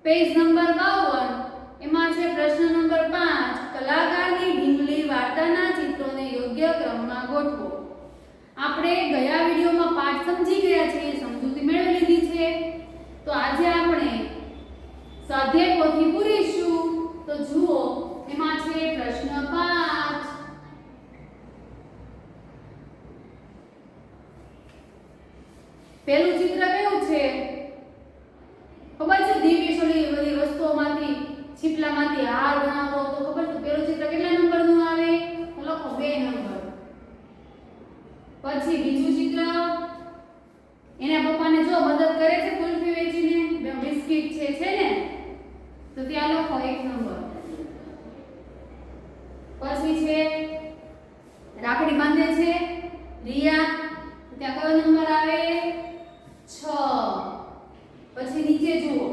Page number 52 એમાં છે પ્રશ્ન નંબર 5 કલાકારની ઢીંગલી વાર્તાના ચિત્રોને યોગ્ય ક્રમમાં ગોઠવો। આપણે ગયા વિડિયોમાં પાઠ સમજી ગયા છીએ, સમજૂતી મેળવી લીધી છે। તો આજે આપણે સ્વાધ્યાય પોથી પૂરીશું। તો જુઓ એમાં છે પ્રશ્ન 5। પહેલું ચિત્ર કયું છે? ખબર છે? દિવ્યેશોલી બધી વસ્તુઓમાંથી છીપલામાંથી હાર બનાવો તો ખબર છે પહેલું ચિત્ર કેટલા નંબરનું આવે? તો લખો 2 નંબર। પછી બીજું ચિત્ર એના પપ્પાને જો મદદ કરે છે કુલ્ફી વેચીને, બિસ્કિટ છે ને, તો ત્યાં લખો 1 નંબર। પછી છે રાખડી બાંધે છે રિયા, ત્યાં કયો નંબર આવે? 6। પછી નીચે જુઓ,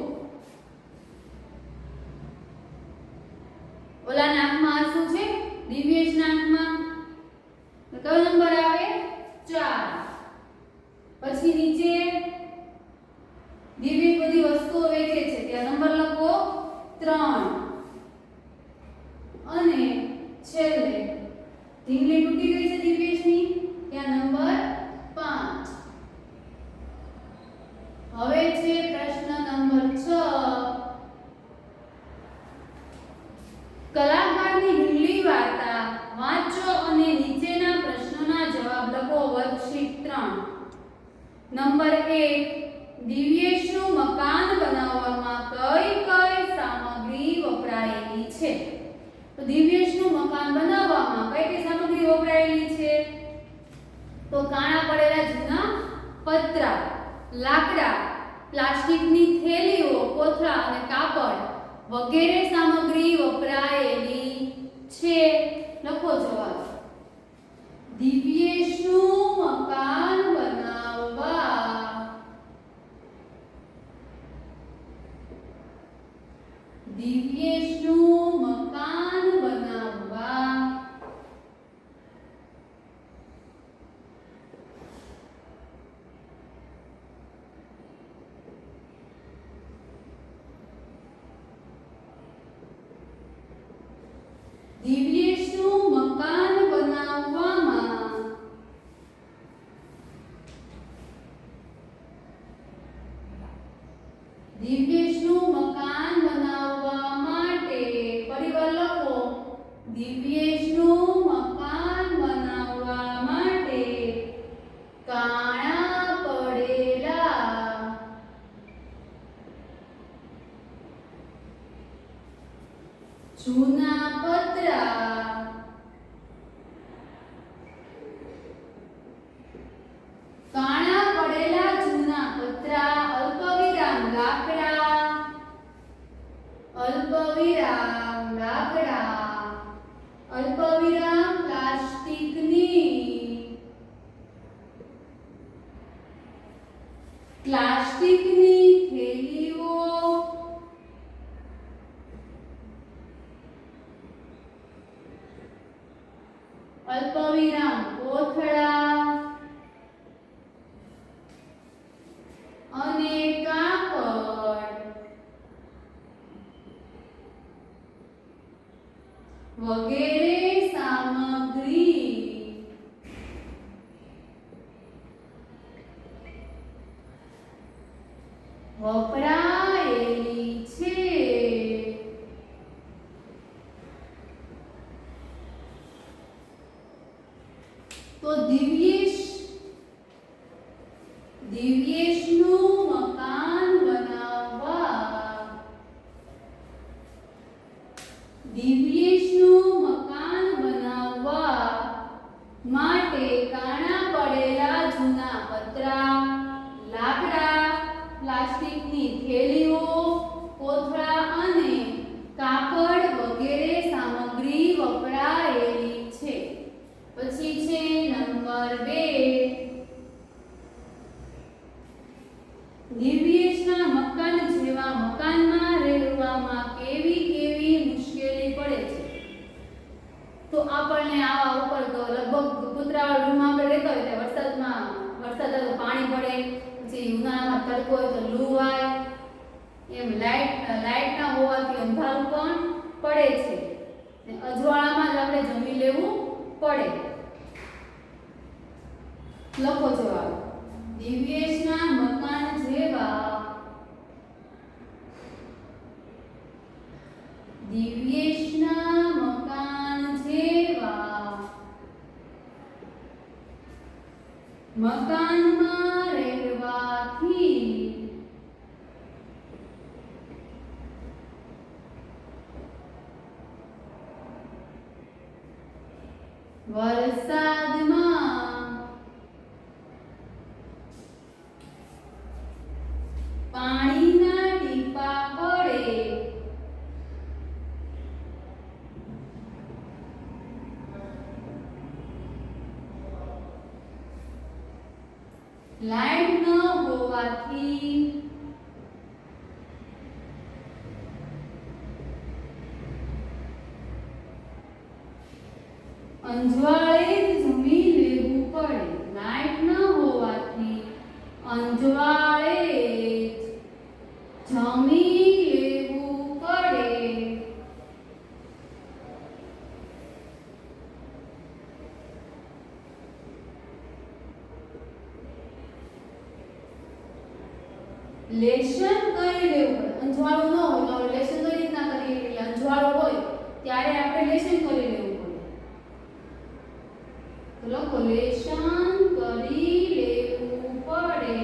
ઓલા નાકમાં આંસુ છે, દિવ્યેશ નાકમાં, તો કયો નંબર આવે? 4। પછી નીચે દિવ્યેશ બધી વસ્તુઓ વેચે છે, ત્યાં નંબર લખો 3। અને છેલ્લે ઢીંગલી તૂટી ગઈ છે દિવ્યેશની, ત્યાં નંબર 5। હવે છે પ્રશ્ન નંબર 6 કલાકારની ઢીંગલી વાર્તા વાંચો અને નીચેના પ્રશ્નોના જવાબ લખો। વર્કશીટ 3 નંબર 1 દિવ્યેશનું મકાન બનાવવામાં કઈ કઈ સામગ્રી વપરાયેલી છે? તો દિવ્યેશનું મકાન બનાવવામાં કઈ કઈ સામગ્રી વપરાયેલી છે? તો કાણા પડેલા જૂના પતરા, લાકડા, પ્લાસ્ટિકની થેલીઓ, કોથળા અને કાપડ વગેરે સામગ્રી વપરાયેલી છે। લખો જવાબ। દિવ્યેશનું મકાન બનાવવા દિવ્યેશનું મકાન બનાવવા દિવ્યેશનું મકાન બનાવવામાં દિવ્યેશનું મકાન બનાવવા માટે પરિવાર લખો। દિવ્યેશનું મકાન બનાવવા માટે કાણા પડેલા જૂના પતરા, કાણા પડેલા જૂના પતરા, અલ્પવિરામ લાકડા, અલ્પવિરામ લાકડા, અલ્પવિરામ પ્લાસ્ટિકની થેલીઓ, અલ્પવિરામ કોથળા અને કાપડ વગેરે સામગ્રી વપરાયેલી છે। તો દિવ્યેશનું મકાન બનાવવા દિવ્યેશનું મકાન બનાવવા માટે કાણા પડેલા જૂના પતરા, લાકડા, પ્લાસ્ટિકની થેલીઓ, કોથળા અને કાપડ વગેરે સામગ્રી વપરાયેલી છે। પછી છે નંબર 2 દિવ્યેશના મકાન જેવા મકાનમાં રહેવામાં કેવી કેવી મુશ્કેલી પડે છે? તો આપણને આવા ઉપર તો લગભગ કુતરા રૂમમાં આપણે રહેતા હોય ત્યાં વરસાદ પાણી પડે, પછી ઉનાળામાં તડકો હોય તો લૂ આવે, એમ લાઇટના હોવાથી અંધારું પણ પડે છે ને અજવાળામાં જ આપણે જમી લેવું પડે. લખો જવાબ. દિવ્યેશના મકાન જેવા મકાનમાં રહેવાથી વરસાદમાં પાણીના ટીપા પડે. લાઈટ ન હોવાથી અંજવાળે જમી લેવું પડે. લાઈટ ન હોવાથી અંજવાળે જમી લેવું પડે. લેશન કરી લેવું પડે. અંજવાળું ન હોય તો લેશન કઈ રીતના કરીએ? એટલે અંજવાળું હોય ત્યારે આપણે લેશન કરી લેવું પડે. તો લખો લેશન કરી લેવું પડે.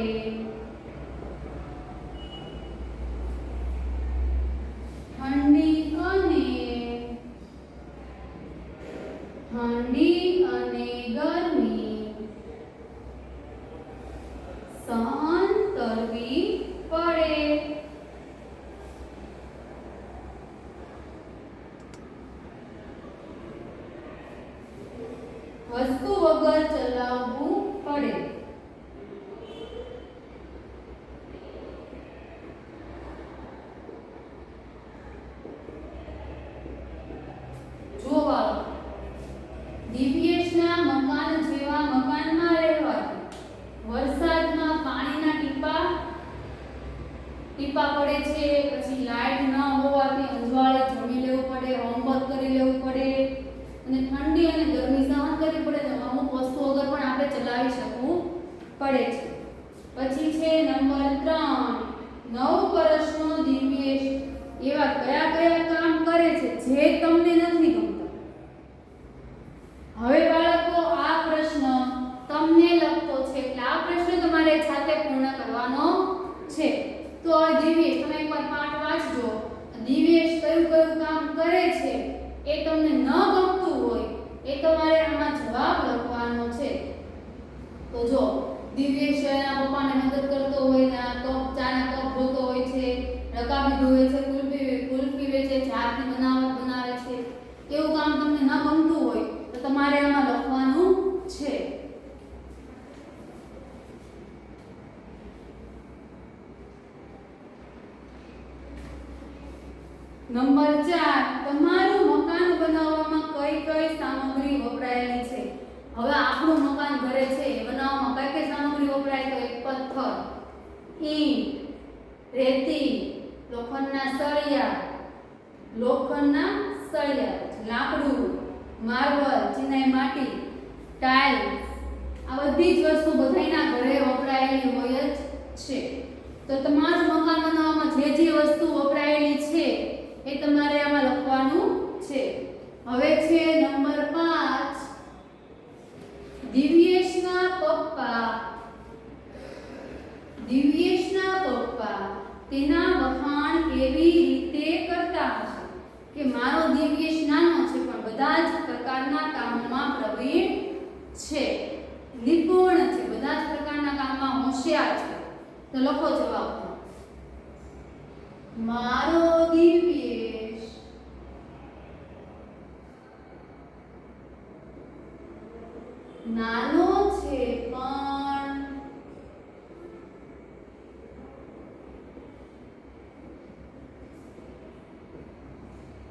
ઠંડી અને ગરમી સહન કરવી પડે. વસ્તુ વગર ચલાવવું પડે. જો વાળો દિવ્યેશના મકાન જેવા મકાનમાં રહેવાથી વરસાદમાં પાણીના ટીપા પડે છે. પછી લાઈટ ન હોવાથી અંજવાળે જમી લેવું પડે, હોમવર્ક કરી લેવું પડે અને ઠંડી અને ગરમી સહન કરવી પડે. તો અમુક વસ્તુ વગર પણ આપણે ચલાવી શકવું પડે છે. પછી છે નંબર 3. 9 વર્ષનો દિવ્યેશ એવા કયા કયા કામ કરે છે જે તમને નથી ગમતા? હવે બાળકો આ પ્રશ્ન તમને લગતો છે એટલે આ પ્રશ્ન તમારે જાતે પૂર્ણ કરવાનો છે. તો હવે દિવ્યેશ તમે એકવાર પાઠ વાંચજો. દિવ્યેશ કયું કયું કામ કરે છે એ તમને ન ગમતું હોય એ તમારે આમાં જવાબ લખવાનો છે. તો જો દિવ્યેશ એના પપ્પાને મદદ કરતો હોય ને ચાના કપ ધોતો હોય છે, રકાબી ધોવે છે, કુલ્ફી વેચે છે, હાથની બનાવે છે, એવું કામ તમને ન ગમતું હોય તો તમારે આમાં લખવાનું છે. નંબર 4. તમારું મકાન બનાવવામાં કઈ કઈ સામગ્રી વપરાયેલી છે? હવે આપણું મકાન ઘરે છે એ બનાવવામાં કઈ કઈ સામગ્રી વપરાય? તો એક પથ્થર, ઈંટ, રેતી, લોખંડના સળિયા, લાકડું, માર્બલ, ચિનાઈ માટી, ટાઇલ્સ, આ બધી જ વસ્તુ બધાયના ઘરે વપરાયેલી હોય જ છે. તો તમારું મકાન બનાવવામાં જે જે વસ્તુ વપરાયેલી છે એ તમારે આમાં લખવાનું છે. હવે છે નંબર 5. દિવ્યેશના પપ્પા તેના વખાણ કેવી રીતે કરતા હશે? કે મારો દિવ્યેશ નાનો છે પણ બધા જ પ્રકારના કામમાં પ્રવીણ છે, નિપુણ છે, બધા જ પ્રકારના કામમાં હોશિયાર છે. તો લખો જવાબ. મારો દિવ્યેશ નાનો છે પણ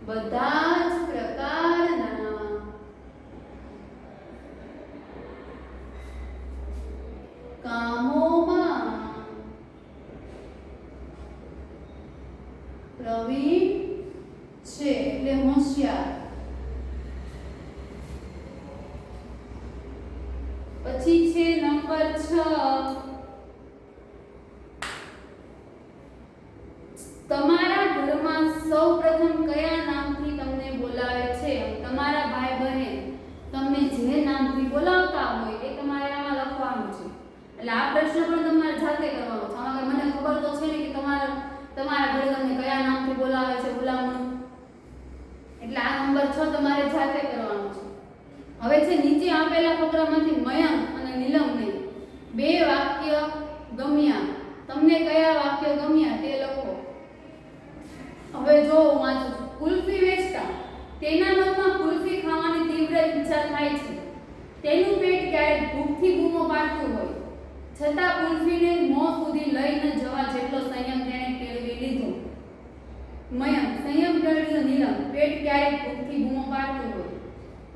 બધા જ પ્રકારના કામોમાં પ્રવીણ છે એટલે હોશિયાર. પછી છે નંબર 6, તમારા ઘરમાં સૌપ્રથમ કયા નામથી તમને બોલાવે છે? તમારા ભાઈ બહેન તમને જે નામથી બોલાવતા હોય એ તમારે આમાં લખવાનું છે. એટલે આ પ્રશ્ન પણ તમારે જાતે કરવાનો છે. આમાં મને ખબર તો છે ને કે તમારા ઘરે તમને કયા નામથી બોલાવે છે બોલાવવાનું. એટલે આ નંબર 6 તમારે જાતે કરવાનો છે. હવે છે નીચે આપેલા ફકરામાંથી મયંક અને નીલમને બે વાક્ય ગમ્યા. તમને કયા વાક્ય ગમ્યા તે લખો. હવે જો હું વાંચું છું. કુલ્ફી વેચતા તેના મનમાં કુલ્ફી ખાવાની તીવ્ર ઈચ્છા થાય છે. તેનું પેટ ક્યારેક ભૂખથી બૂમો પાડતું હોય છતાં કુલ્ફીને મોં સુધી લઈ ન જવા જેટલો સંયમ તેણે કેળવી લીધો. મયંક સંયમ કેળવી લીધો. નીલમ પેટ ક્યારેક ભૂખથી બૂમો પાડતું હોય.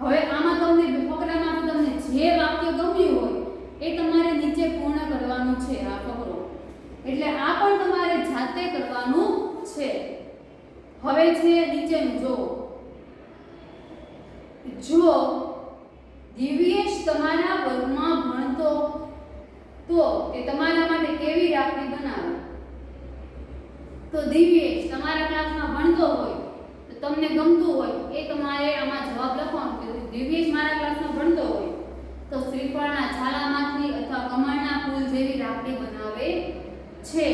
હવે આમાં તમને ફકરામાંથી તમને જે વાક્ય ગમ્યું હોય એ તમારે નીચે પૂર્ણ કરવાનું છે. આ ફકરો એટલે આ પણ તમારે જાતે કરવાનું છે. હવે છે નીચેનું જો દિવ્યેશ તમારા વર્ગમાં ભણતો તો તે તમારા માટે કેવી રાખડી બનાવે? તો દિવ્યેશ તમારા ક્લાસમાં ભણતો હોય તો તમને ગમતું હોય એ તમારે આમાં જવાબ લખવાનો છે. દિવ્યેશ મારા ક્લાસમાં ભણતો હોય તો શ્રીફળના છાલામાંથી અથવા કમળના ફૂલ જેવી રાખડી બનાવે છે.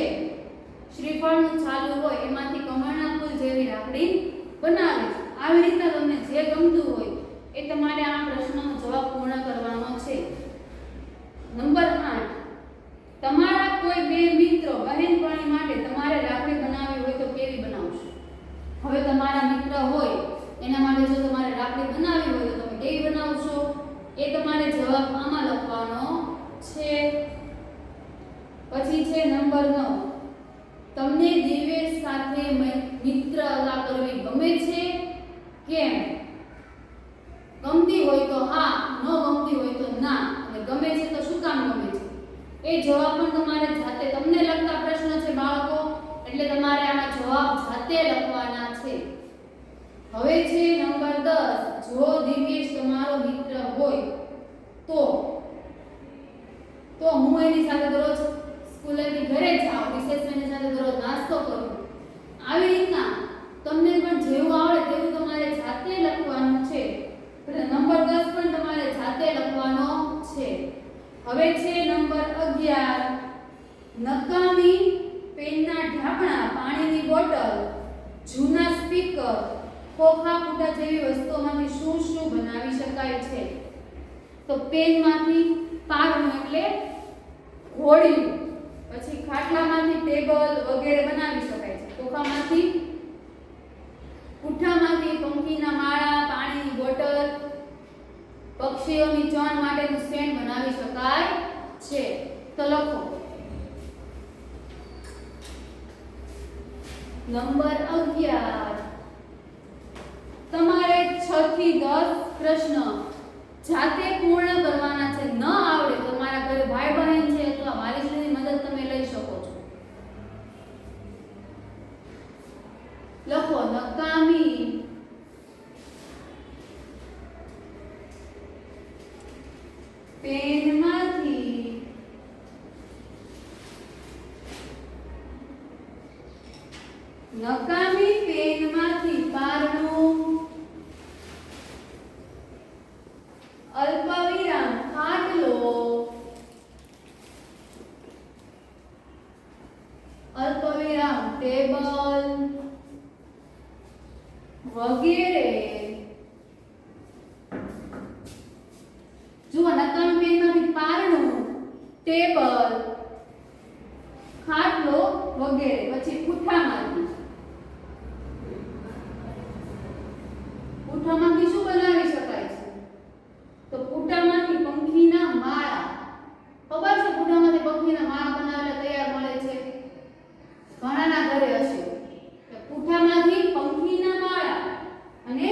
શ્રીફળનું છાલું હોય એમાંથી કમળના ફૂલ જેવી રાખડી બનાવે છે. આવી રીતના તમને જે ગમતું હોય એ તમારે આ પ્રશ્નનો જવાબ પૂર્ણ કરવાનો છે. નંબર 8, તમારા કોઈ બે મિત્રો બહેનપણી માટે તમારે રાખડી બનાવવી હોય તો કેવી બનાવશો? હવે તમારા મિત્ર હોય એના માટે જો તમારે રાખડી બનાવવી હોય તો તમે કેવી બનાવશો એ તમારે જવાબ આમાં લખવાનો છે. પછી છે નંબર 9, તમને દિવ્યેશ સાથે મિત્રતા કરવી ગમે છે? કેમ? ગમતી હોય તો હા, ન ગમતી હોય તો ના, અને ગમે છે તો શું કામ ગમે છે એ જવાબ પણ તમારે જાતે, તમને લગતા પ્રશ્ન છે બાળકો એટલે તમારે આમાં જવાબ જાતે લખવાના છે. હવે છે નંબર 10, જો દિવ્યેશ તમારો મિત્ર હોય તો હું એની સાથે દરરોજ સ્કૂલેથી ઘરે જાઉં, રિસેસમાં એની સાથે દરરોજ નાસ્તો કરું. આવી રીતના તમને પણ જેવું આવડે તેવું તમારે જાતે લખવાનું છે. એટલે નંબર 10 પણ તમારે જાતે લખવાનો છે. હવે છે નંબર 11, નકામી પેનના ઢાંકણા, પાણીની બોટલ, જૂના સ્પીકર, ખોખા પૂટા જેવી વસ્તુઓમાંથી શું શું બનાવી શકાય છે? તો પેનમાંથી પારણું એટલે ઘોડિયું, પછી ખાટલામાંથી ટેબલ વગેરે બનાવી શકાય છે. ખોખામાંથી, પૂઠામાંથી પંખીના માળા, પાણીની બોટલ, પક્ષીઓની ચણ માટેનું સ્ટેન્ડ બનાવી શકાય છે. તો લખો. નંબર 11, તમારે 6 થી 10 પ્રશ્ન જાતે પૂર્ણ કરવાના છે. ન આવડે તો તમારા ઘરે ભાઈ બહેન છે અથવા વાલીની મદદ તમે લઈ શકો છો. લખો. નકામી પેનમાંથી પારણું, અલ્પવિરામ ખાટલો, અલ્પવિરામ ટેબલ વગેરે. જુઓ, નકામી પેનમાંથી પારણું, ટેબલ, ખાટલો વગેરે. પછી પૂઠામાંથી શું બનાવી શકાય છે? તો પૂઠામાંથી પંખીના માળા. ખબર છે પૂઠામાંથી પંખીના માળા બનાવેલા તૈયાર મળે છે? ઘણાના ઘરે હશે. પૂઠામાંથી પંખીના માળા અને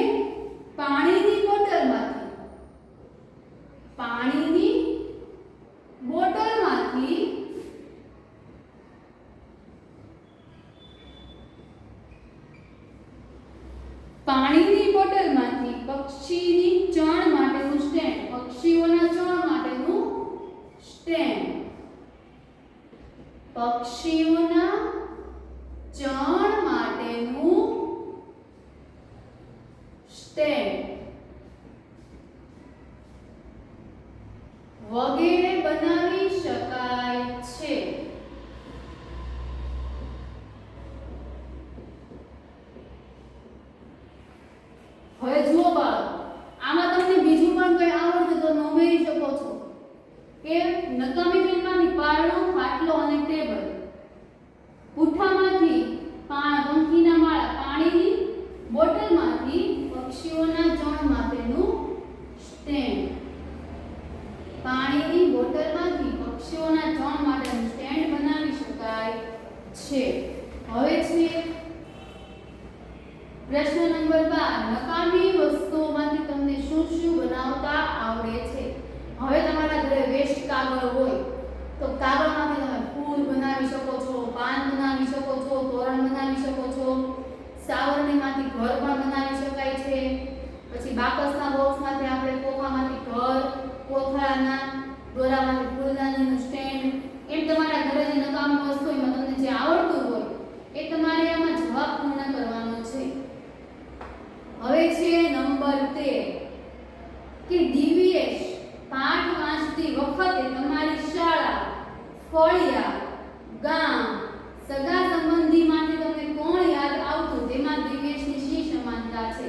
પાણીની બોટલમાંથી પક્ષીની ચણ માટેનું સ્ટેન્ડ, પક્ષીઓના ચણ માટેનું સ્ટેન્ડ, પક્ષીઓના ચણ માટેનું સ્ટેન્ડ વગેરે બનાવી શકાય છે. હવે જુઓ બાળકો, આમાં તમને બીજું પણ કંઈ આવડતું તો ઉમેરી શકો છો કે નકામી પેનમાંથી પારણું, ખાટલો અને ટેબલ, પુઠ્ઠામાંથી પંખીના માળા, પાણીની બોટલમાંથી પક્ષીઓના ચણ માટેનું સ્ટેન્ડ, પાણીની બોટલમાંથી પક્ષીઓના ચણ માટેનું સ્ટેન્ડ બનાવી શકાય છે. હવે છે પ્રશ્ન નંબર 12, નકામી વસ્તુઓમાંથી તમને શું શું બનાવતા આવડે છે? હવે તમારા ઘરે વેસ્ટ કાગળ હોય તો કાગળમાંથી તમે ફૂલ બનાવી શકો છો, પાન બનાવી શકો છો, તોરણ બનાવી શકો છો, સાવરણીમાંથી ઘર પણ બનાવી શકાય છે. પછી બાકસના બોક્સમાંથી આપણે કોફામાંથી ઘર, કોથળાના દોરામાંથી ફૂલદાનીનું સ્ટેન્ડ, એમ તમારા ઘરે જે નકામી વસ્તુ એમાં તમને જે આવડતું હોય એ તમારે આમાં જવાબ પૂર્ણ કરવાનો છે. હવે છે નંબર 13 કે દિવ્યેશ પાઠ વાંચતી વખતે તમારી શાળા, ફળિયા, ગામ, સગા સંબંધીમાંથી તમને કોણ યાદ આવતું? તેમાં દિવ્યેશની શી સમાનતા છે?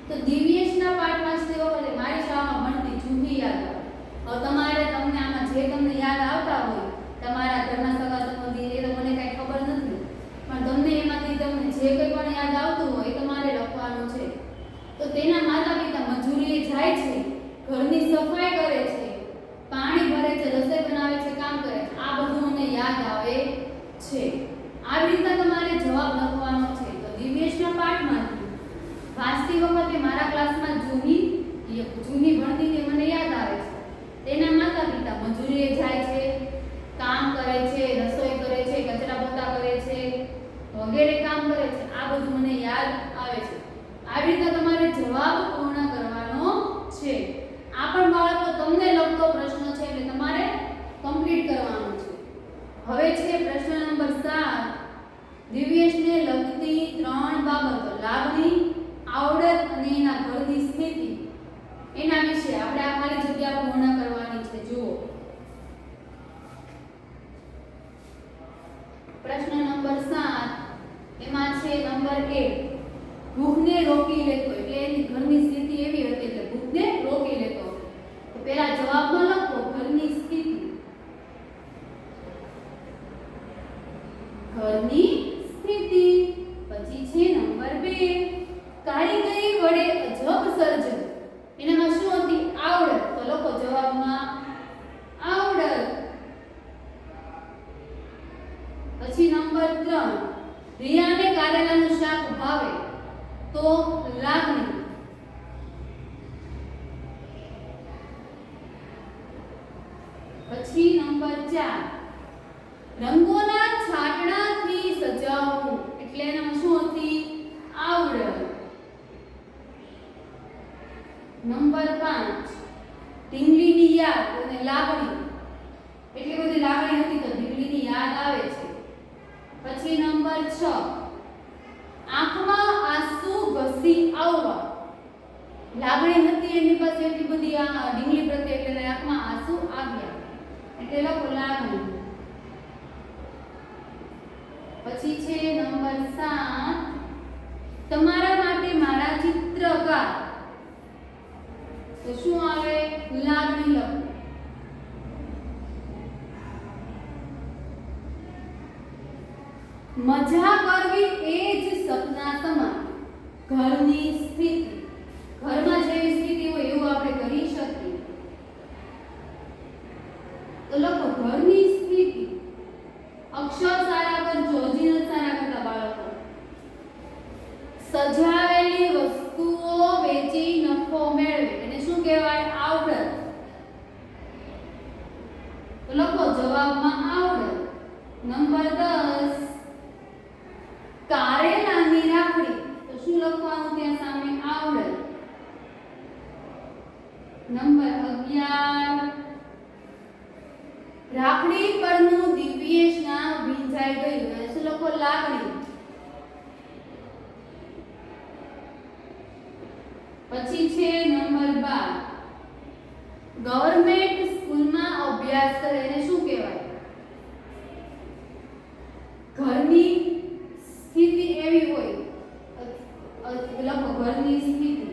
તો દિવ્યેશના પાઠ વાંચતી વખતે મારી શાળામાં ભણતી જૂની યાદ આવે. હવે તમારે તમને આમાં જે તમને યાદ આવતા હોય, તમારા ઘરના સગા સંબંધી, એ તો મને કાંઈ ખબર નથી, પણ તમને એમાંથી તમને જે કંઈ પણ યાદ આવતું હોય એ તમારે લખવાનું છે. તો તેના માતા પિતા મજૂરીએ જાય છે, ઘરની સફાઈ કરે છે, પાણી ભરે છે, રસોઈ બનાવે છે, કામ કરે છે, આ બધું મને યાદ આવે છે. આવી રીતના તમારે જવાબ લખવાનો છે. તો દિવ્યેશના પાઠમાંથી વાંચતી વખતે મારા ક્લાસમાં જૂની ભણતી તે મને યાદ આવે છે. તેના માતા પિતા મજૂરીએ જાય છે, કામ કરે છે, રસોઈ કરે છે, કચરા પોતા કરે છે, વગેરે કામ કરે છે, આ બધું મને યાદ આવે છે. આવી રીતે તમારે જવાબ પૂર્ણ કરવાનો છે. આ પણ બાળકો તમને લગતો પ્રશ્ન છે એટલે તમારે કમ્પ્લીટ કરવાનો છે. હવે છે પ્રશ્ન નંબર 7, દિવ્યેશને લગતી 3 બાબતો, લાગણી, આવડત અને એના ઘરની સ્થિતિ, એના વિશે આપણે આ ખાલી જગ્યા પૂર્ણ કરવાની છે. જુઓ પ્રશ્ન નંબર 7 એમાં છે નંબર 1, ભૂખને રોકી લેતો, એટલે એની ઘરની સ્થિતિ એવી હતી એટલે ભૂખને રોકી લેતો. તો પહેલા જવાબમાં લખો ઘરની સ્થિતિ, ઘરની સ્થિતિ. પછી છે નંબર 2, કારીગરી વડે અજબ સર્જન, એનામાં શું હતી? આવડત. તો લખો જવાબમાં આવડત. પછી નંબર 3, રિયાને કારેલાનું શાક ભાવે, તો લાગણી. પછી નંબર 4, રંગોના છાંટણાથી સજાવવું, એટલે એનામાં શું હતી? આવડત. નંબર 5, ઢીંગલીની યાદ અને લાગણી, એટલી બધી લાગણી હતી તો ઢીંગલીની યાદ આવે છે. પછી નંબર 6, આંખમાં આંસુ ઘસી આવવા, લાગણી હતી એની પાસે એટલી બધી ઢીંગલી પ્રત્યે એટલે આંખમાં આંસુ આવ્યા, એટલે લખો લાગણી. પછી છે નંબર 7, તમારા માટે મારા ચિત્રકાર, તો શું આવે? લાગણી લખો. મજા કરવી એ જ સપના સમાન, ઘરની સ્થિતિ, ઘરમાં જેવી સ્થિતિ હોય એવું આપણે કરી શકીએ. તો લખો ઘરની સ્થિતિ. અક્ષર સારા કરજો, હજી નથી સારા કરતા બાળકો. સજાવેલી વસ્તુઓ વેચી નફો મેળવે, એને શું કહેવાય? આવડત. તો લખો જવાબમાં આવડત. નંબર 10, કારેલાની રાખડી, તો શું લખવાનું ત્યાં સામે? આવડત. પછી છે નંબર 12 ગવર્નમેન્ટ સ્કૂલમાં અભ્યાસ કરે એને શું કહેવાય? ઘરની સ્થિતિ એવી હોય લખો ઘરની સ્થિતિ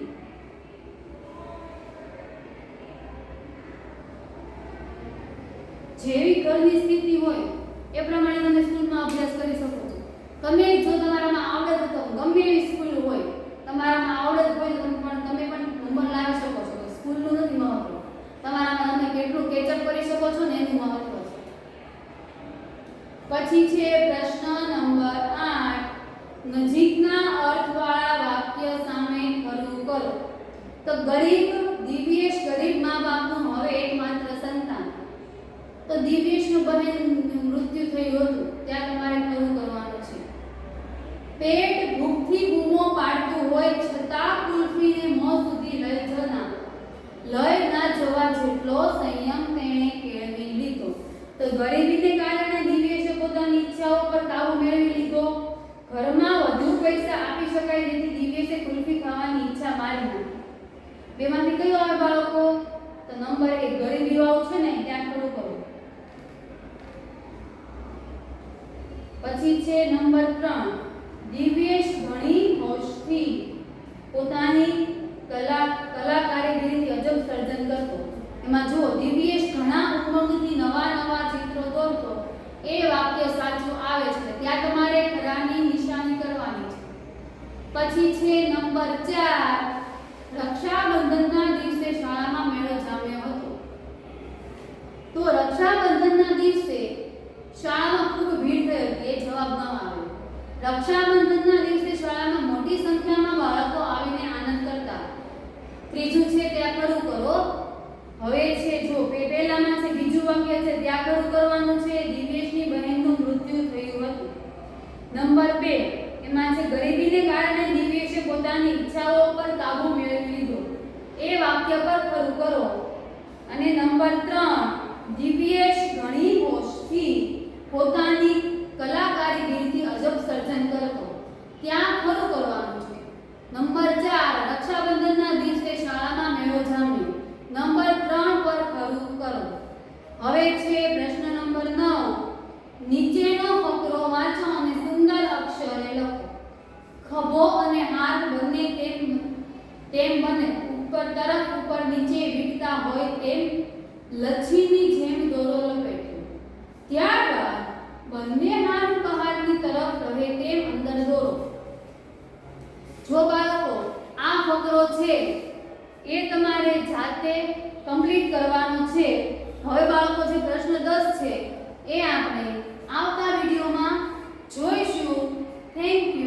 જેવી ઘરની સ્થિતિ હોય એ પ્રમાણે તમે સ્કૂલમાં અભ્યાસ કરી શકો છો. તમે જો તમારામાં આવડત તો ગમે એવી સ્કૂલ હોય તમારામાં આવડત હોય તો તમે પણ નંબર લાવી શકો છો. સ્કૂલનું નથી મહત્વ, તમારામાં તમે કેટલું કેચઅપ કરી શકો છો ને એનું મહત્વ છે. પછી છે પ્રશ્ન નંબર 8 નજીકના અર્થવાળા વાક્ય સામે ખરું કરો. તો ગરીબ દિવ્યેશ ગરીબ મા બાપનું હવે એકમાત્ર સંતાન. તો દિવ્યેશનું બહેનનું મૃત્યુ થયું હતું ત્યાં તમારે ખરું કરવાનું છે. પેટ ભૂખથી બૂમો પાડતું હોય છતાં કુલ્ફીને મોં સુધી લઈ ના જવા જેટલો સંયમ તેણે કેળવી લીધો. તો ગરીબીને કારણે દિવ્યેશે પોતાની ઈચ્છાઓ પર કાબુ મેળવી લીધો. ઘરમાં વધુ પૈસા આપી શકાય તેથી દિવ્યેશે કુલ્ફી ખાવાની ઈચ્છા મારી નાખી. બેમાંથી કયો આવે બાળકો? તો નંબર 1 ગરીબી વાળું છે ને ત્યાં ખરું કરો. પછી છે નંબર 3 દિવ્યેશ ઘણી હોશથી પોતાની કલાકારીગરીથી અજબ સર્જન કરતો. એમાં જુઓ દિવ્યેશ ઘણા ઉમંગથી નવા ચિત્રો દોરતો એ વાક્ય સાચું આવે છે. ત્યાં તમારે ખરાની નિશાની કરવાની છે. પછી છે નંબર 4 રક્ષાબંધનના દિવસે શાળામાં મેળો જામ્યો હતો. તો રક્ષાબંધનના દિવસે શાળામાં ખૂબ ભીડ થઈ હતી એ જવાબ ન આવ્યો. રક્ષાબંધનના દિવસે શાળામાં મોટી સંખ્યામાં બાળકો આવીને આનંદ કરતા. ત્રીજું છે ત્યાં ખરું કરો. હવે છે જો પહેલામાં છે બીજું વાક્ય છે ત્યાં ખરું કરવાનું છે. દિવ્યેશની બહેનનું મૃત્યુ થયું હતું. નંબર 2 એમાં છે ગરીબીને કારણે દિવ્યેશે પોતાની ઈચ્છાઓ પર કાબુ મેળવી લીધો એ વાક્ય પર ખરું કરો. અને નંબર 3 દિવ્યેશ ઘણી હોશથી પોતાની કલાકારીગરીથી અજબ સર્જન કરતો ત્યાં ખરું કરવાનું છે. નંબર 4 રક્ષાબંધનના દિવસે શાળામાં મેળો જામ્યો. નંબર 3 પર ખરું કરો. હવે છે પ્રશ્ન નંબર 9 નીચેનો ફકરો વાંચો અને સુંદર અક્ષરે લખો. ખભો અને હાથ બંને તેમ બને ઉપર નીચે વીંટતા હોય તેમ લચ્છીની જેમ દોરો લપેટ્યો. ત્યારબાદ બંને હાથ બહારની તરફ રહે તેમ અંદર દોરો. જો બાળકો આ ફકરો છે એ તમારે જાતે કમ્પ્લીટ કરવાનો છે. હવે બાળકો જે પ્રશ્ન 10 છે એ આપણે આવતા વિડીયોમાં જોઈશું. Thank you.